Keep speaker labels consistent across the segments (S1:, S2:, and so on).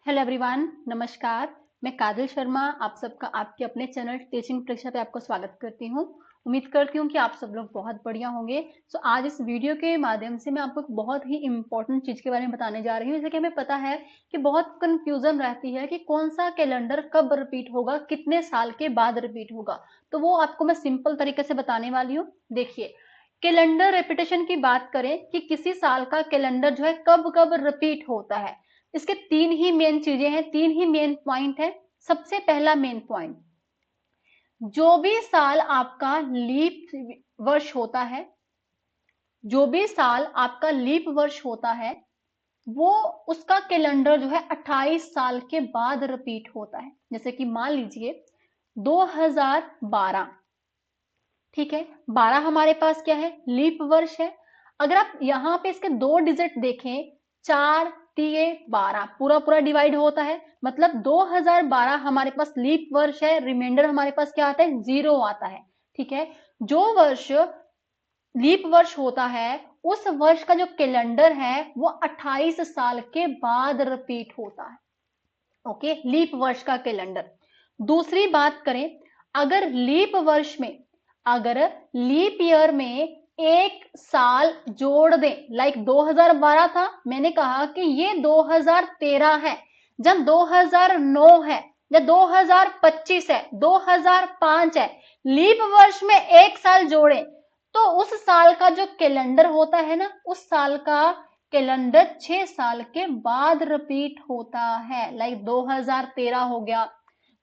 S1: Hello everyone, नमस्कार। मैं काजल शर्मा आप सबका आपके अपने चैनल टीचिंग परीक्षा पे आपको स्वागत करती हूँ। उम्मीद करती हूँ कि आप सब लोग बहुत बढ़िया होंगे। आज इस वीडियो के माध्यम से मैं आपको एक बहुत ही इम्पोर्टेंट चीज के बारे में बताने जा रही हूँ। जैसे कि हमें पता है कि बहुत कंफ्यूजन रहती है कि कौन सा कैलेंडर कब रिपीट होगा, कितने साल के बाद रिपीट होगा। तो वो आपको मैं सिंपल तरीके से बताने वाली हूँ। देखिए, कैलेंडर रेपिटेशन की बात करें कि किसी साल का कैलेंडर जो है कब कब रिपीट होता है, इसके तीन ही मेन चीजें हैं, तीन ही मेन पॉइंट है। सबसे पहला मेन पॉइंट, जो भी साल आपका लीप वर्ष होता है, जो भी साल आपका लीप वर्ष होता है, वो उसका कैलेंडर जो है 28 साल के बाद रिपीट होता है। जैसे कि मान लीजिए 2012, ठीक है, 12 हमारे पास क्या है, लीप वर्ष है। अगर आप यहाँ पे इसके दो डिजिट देखें, 4 तिये 12, पूरा पूरा डिवाइड होता है, मतलब 2012 हमारे पास लीप वर्ष है। रिमाइंडर हमारे पास क्या आता है, 0 आता है। ठीक है, जो वर्ष लीप वर्ष होता है उस वर्ष का जो कैलेंडर है वो 28 साल के बाद रिपीट होता है। ओके, लीप वर्ष का कैलेंडर। दूसरी बात करें, अगर लीप वर्ष में, अगर लीप ईयर में एक साल जोड़ दें, लाइक 2012 था, मैंने कहा कि ये 2013 है, जब 2009 है, जब 2025 है, 2005 है, लीप वर्ष में एक साल जोड़े तो उस साल का जो कैलेंडर होता है ना, उस साल का कैलेंडर 6 साल के बाद रिपीट होता है। लाइक 2013 हो गया,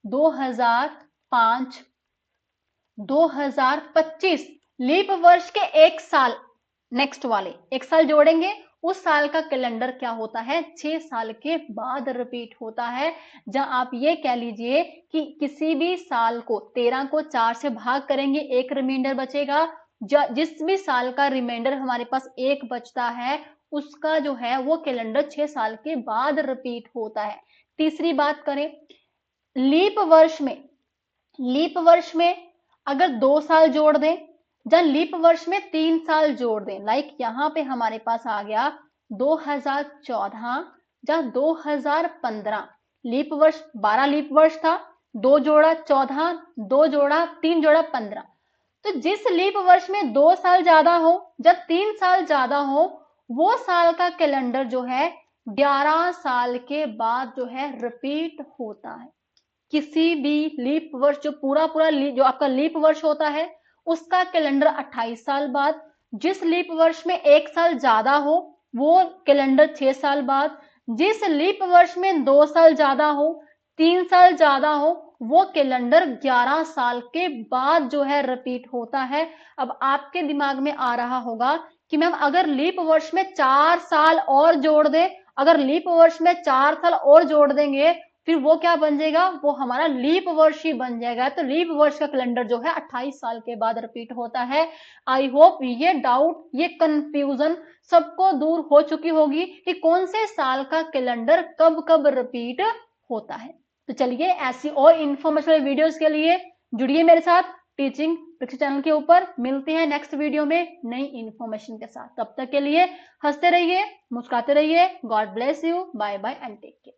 S1: 2005, 2025, लीप वर्ष के एक साल, नेक्स्ट वाले एक साल जोड़ेंगे, उस साल का कैलेंडर क्या होता है, 6 साल के बाद रिपीट होता है। जहां आप ये कह लीजिए कि किसी भी साल को 13 को 4 से भाग करेंगे, एक रिमाइंडर बचेगा। जिस भी साल का रिमाइंडर हमारे पास एक बचता है, उसका जो है वो कैलेंडर 6 साल के बाद रिपीट होता है। तीसरी बात करें, लीप वर्ष में, लीप वर्ष में अगर 2 साल जोड़ दें, जब लीप वर्ष में 3 साल जोड़ दें, लाइक यहाँ पे हमारे पास आ गया 2014, जब 2015, लीप वर्ष 12 लीप वर्ष था, 2 जोड़ा 14, 2 जोड़ा 3 जोड़ा 15। तो जिस लीप वर्ष में 2 साल ज्यादा हो, जब 3 साल ज्यादा हो, वो साल का कैलेंडर जो है 11 साल के बाद जो है रिपीट होता है। किसी भी लीप वर्ष, जो पूरा पूरा जो आपका लीप वर्ष होता है, उसका कैलेंडर 28 साल बाद। जिस लीप वर्ष में एक साल ज्यादा हो, वो कैलेंडर 6 साल बाद। जिस लीप वर्ष में 2 साल ज्यादा हो, 3 साल ज्यादा हो, वो कैलेंडर 11 साल के बाद जो है रिपीट होता है। अब आपके दिमाग में आ रहा होगा कि मैम अगर लीप वर्ष में 4 साल और जोड़ दे, अगर लीप वर्ष में 4 साल और जोड़ देंगे फिर वो क्या बन जाएगा, वो हमारा लीप वर्ष ही बन जाएगा। तो लीप वर्ष का कैलेंडर जो है 28 साल के बाद रिपीट होता है। आई होप ये डाउट, ये कंफ्यूजन सबको दूर हो चुकी होगी कि कौन से साल का कैलेंडर कब कब रिपीट होता है। तो चलिए, ऐसी और इंफॉर्मेशनल वीडियोस के लिए जुड़िए मेरे साथ टीचिंग परीक्षा चैनल के ऊपर। मिलते हैं नेक्स्ट वीडियो में नई इंफॉर्मेशन के साथ। तब तक के लिए हंसते रहिए, मुस्कुराते रहिए। God bless you, bye bye and take care.